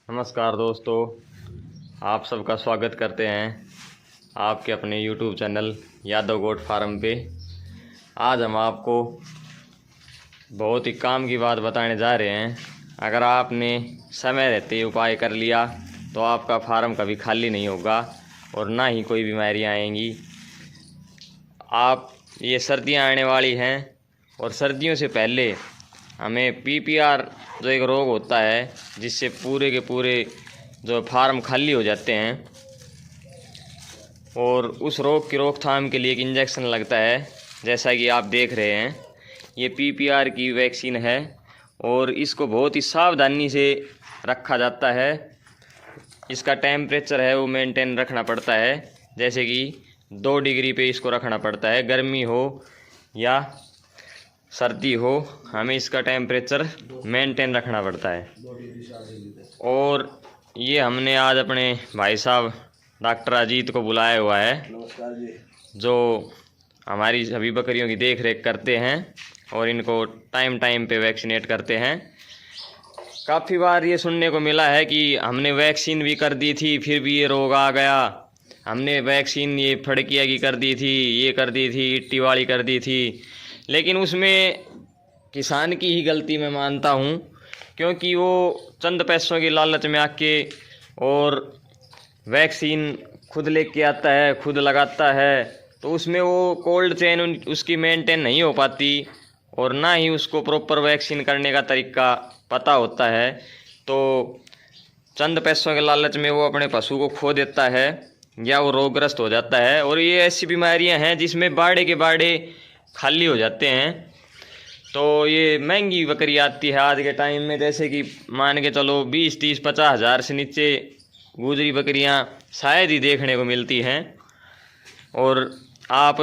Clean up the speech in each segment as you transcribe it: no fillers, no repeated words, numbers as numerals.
नमस्कार दोस्तों, आप सबका स्वागत करते हैं आपके अपने YouTube channel Yadav goat farm पे। आज हम आपको बहुत ही काम की बात बताने जा रहे हैं। अगर आपने समय रहते उपाय कर लिया तो आपका फार्म कभी खाली नहीं होगा और ना ही कोई बीमारियां आएंगी। ये सर्दियां आने वाली हैं और सर्दियों से पहले हमें PPR जो एक रोग होता है जिससे पूरे के पूरे जो फार्म खाली हो जाते हैं, और उस रोग की रोकथाम के लिए एक इंजेक्शन लगता है। जैसा कि आप देख रहे हैं, ये PPR की वैक्सीन है और इसको बहुत ही सावधानी से रखा जाता है। इसका टेम्परेचर है वो मेंटेन रखना पड़ता है, जैसे कि 2 डिग्री पे इसको रखना पड़ता है। गर्मी हो या सर्दी हो, हमें इसका टेम्परेचर मेंटेन रखना पड़ता है। और ये हमने आज अपने भाई साहब डॉक्टर अजीत को बुलाया हुआ है, नमस्कार जी, जो हमारी सभी बकरियों की देख रेख करते हैं और इनको टाइम टाइम पे वैक्सीनेट करते हैं। काफ़ी बार ये सुनने को मिला है कि हमने वैक्सीन भी कर दी थी फिर भी ये रोग आ गया, हमने वैक्सीन ये फड़किया की कर दी थी, ये कर दी थी, इट्टी वाली कर दी थी। लेकिन उसमें किसान की ही गलती मैं मानता हूँ, क्योंकि वो चंद पैसों की लालच में आके और वैक्सीन खुद लेके आता है, खुद लगाता है, तो उसमें वो कोल्ड चेन उसकी मेंटेन नहीं हो पाती और ना ही उसको प्रॉपर वैक्सीन करने का तरीका पता होता है। तो चंद पैसों के लालच में वो अपने पशु को खो देता है या वो रोगग्रस्त हो जाता है। और ये ऐसी बीमारियां हैं जिसमें बाड़े के बाड़े खाली हो जाते हैं। तो ये महंगी बकरी आती है आज के टाइम में, जैसे कि मान के चलो 20, 30, 50 हज़ार से नीचे गुजरी बकरियां शायद ही देखने को मिलती हैं। और आप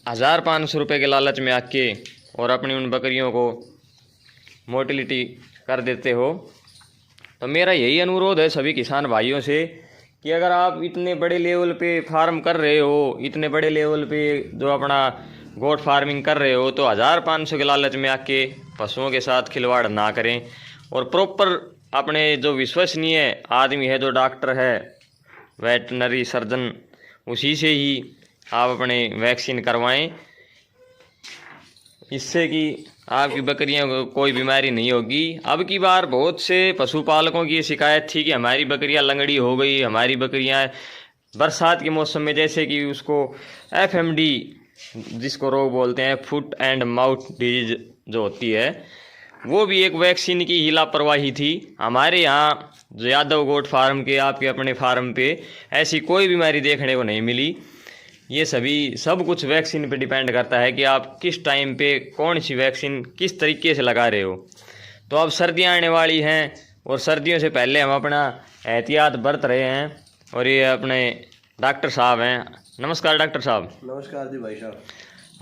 1,500 रुपये के लालच में आके और अपनी उन बकरियों को मोर्टिलिटी कर देते हो। तो मेरा यही अनुरोध है सभी किसान भाइयों से कि अगर आप इतने बड़े लेवल पे फार्म कर रहे हो, इतने बड़े लेवल पे जो अपना गोट फार्मिंग कर रहे हो, तो 1,500 के लालच में आके पशुओं के साथ खिलवाड़ ना करें और प्रॉपर अपने जो विश्वसनीय आदमी है, जो डॉक्टर है, वेटनरी सर्जन, उसी से ही आप अपने वैक्सीन करवाएं, इससे कि आपकी बकरियों को कोई बीमारी नहीं होगी। अब की बार बहुत से पशुपालकों की शिकायत थी कि हमारी बकरियां लंगड़ी हो गई, हमारी बकरियां बरसात के मौसम में, जैसे कि उसको FMD जिसको रोग बोलते हैं, फुट एंड माउथ डिजीज जो होती है, वो भी एक वैक्सीन की ही लापरवाही थी। हमारे यहाँ जो यादव गोट फार्म के आपके अपने फार्म पे ऐसी कोई बीमारी देखने को नहीं मिली। ये सब कुछ वैक्सीन पे डिपेंड करता है कि आप किस टाइम पे कौन सी वैक्सीन किस तरीके से लगा रहे हो। तो अब सर्दियाँ आने वाली हैं और सर्दियों से पहले हम अपना एहतियात बरत रहे हैं। और ये अपने डॉक्टर साहब हैं। नमस्कार डॉक्टर साहब। नमस्कार जी भाई साहब।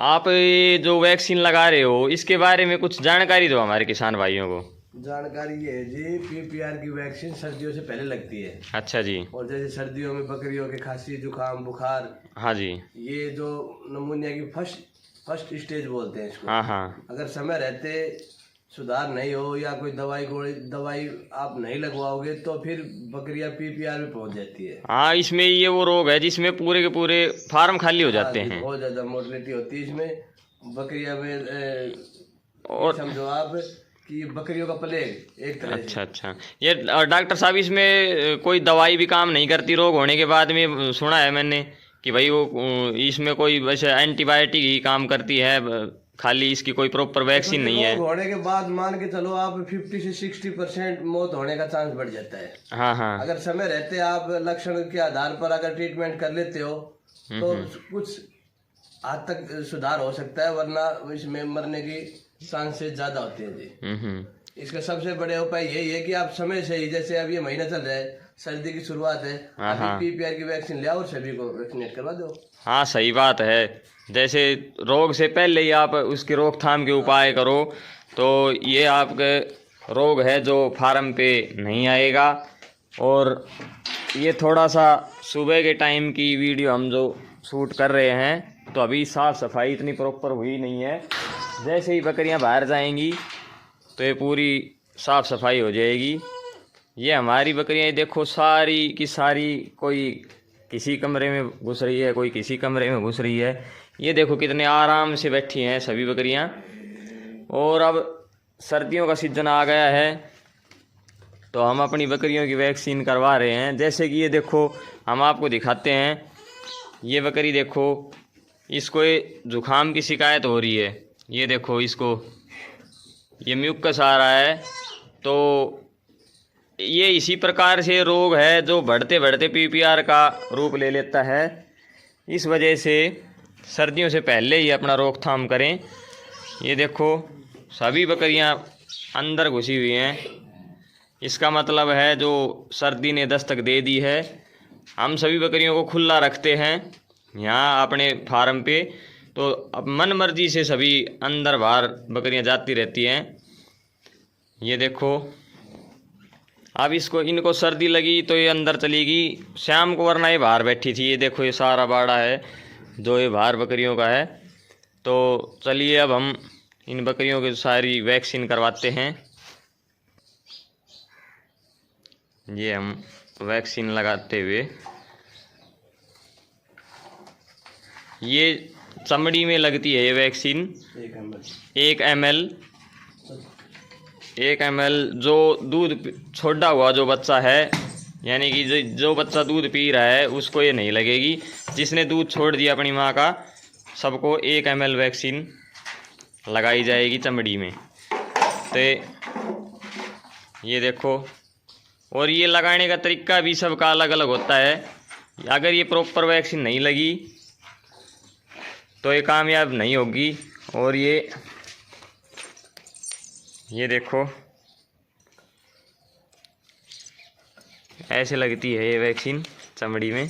आप ये जो वैक्सीन लगा रहे हो, इसके बारे में कुछ जानकारी दो हमारे किसान भाइयों को। जानकारी ये है जी, PPR की वैक्सीन सर्दियों से पहले लगती है। अच्छा जी। और जैसे सर्दियों में बकरियों के खांसी, जुकाम, बुखार, हाँ जी, ये जो नमूनिया की फर्स्ट स्टेज बोलते हैं इसको। हाँ हाँ। अगर समय रहते सुधार नहीं हो या कोई दवाई आप नहीं लगवाओगे तो फिर बकरियां PPR में पहुंच जाती है। हाँ, इसमें ये वो रोग है जिसमें पूरे के पूरे फार्म खाली हो जाते हैं। बहुत ज्यादा मोर्टेलिटी होती है इसमें बकरियां में। और समझो आप कि बकरियों का प्लेग एक तरह से। अच्छा, ये डॉक्टर साहब इसमें कोई दवाई भी काम नहीं करती रोग होने के बाद में? सुना है मैंने कि भाई वो इसमें कोई वैसे एंटीबायोटिक ही काम करती है, खाली इसकी कोई प्रॉपर वैक्सीन नहीं है। रोग होने के बाद मान के चलो आप 50 से 60% मौत होने का चांस बढ़ जाता है। हाँ हाँ। अगर समय रहते आप लक्षण के आधार पर अगर ट्रीटमेंट कर लेते हो तो कुछ हद तक सुधार हो सकता है, वरना इसमें मरने की चांसेस ज्यादा होते हैं जी। इसका सबसे बड़े उपाय यही है कि आप समय से ही, जैसे अब ये महीना चल रहा है, सर्दी की शुरुआत है, अभी PPR की वैक्सीन ले आओ और सभी को वैक्सीनेट करवा दो। हाँ, सही बात है। जैसे रोग से पहले ही आप उसकी रोकथाम के उपाय करो तो ये आपके रोग है जो फार्म पे नहीं आएगा। और ये थोड़ा सा सुबह के टाइम की वीडियो हम जो शूट कर रहे हैं, तो अभी साफ़ सफाई इतनी प्रॉपर हुई नहीं है। जैसे ही बकरियां बाहर जाएंगी तो ये पूरी साफ़ सफाई हो जाएगी ये हमारी बकरियां, ये देखो सारी की सारी, कोई किसी कमरे में घुस रही है, कोई किसी कमरे में घुस रही है। ये देखो कितने आराम से बैठी हैं सभी बकरियां। और अब सर्दियों का सीजन आ गया है तो हम अपनी बकरियों की वैक्सीन करवा रहे हैं। जैसे कि ये देखो, हम आपको दिखाते हैं। ये बकरी देखो, इसको ये जुखाम की शिकायत हो रही है। ये देखो इसको, ये म्यूकस आ रहा है। तो ये इसी प्रकार से रोग है जो बढ़ते बढ़ते PPR का रूप ले लेता है। इस वजह से सर्दियों से पहले ही अपना रोकथाम करें। ये देखो सभी बकरियां अंदर घुसी हुई हैं। इसका मतलब है जो सर्दी ने दस्तक दे दी है। हम सभी बकरियों को खुला रखते हैं यहाँ अपने फार्म पे, तो अब मन मर्जी से सभी अंदर बाहर बकरियां जाती रहती हैं। ये देखो, अब इनको सर्दी लगी तो ये अंदर चलेगी शाम को, वरना ये बाहर बैठी थी। ये देखो ये सारा बाड़ा है जो ये बाहर बकरियों का है। तो चलिए अब हम इन बकरियों की सारी वैक्सीन करवाते हैं। ये हम वैक्सीन लगाते हुए, ये चमड़ी में लगती है ये वैक्सीन 1 ml। जो दूध छोड़ा हुआ जो बच्चा है, यानी कि जो बच्चा दूध पी रहा है उसको ये नहीं लगेगी। जिसने दूध छोड़ दिया अपनी माँ का, सबको 1 ml वैक्सीन लगाई जाएगी चमड़ी में। तो ये देखो, और ये लगाने का तरीका भी सबका अलग अलग होता है। अगर ये प्रॉपर वैक्सीन नहीं लगी तो ये कामयाब नहीं होगी। और ये देखो ऐसे लगती है ये वैक्सीन चमड़ी में।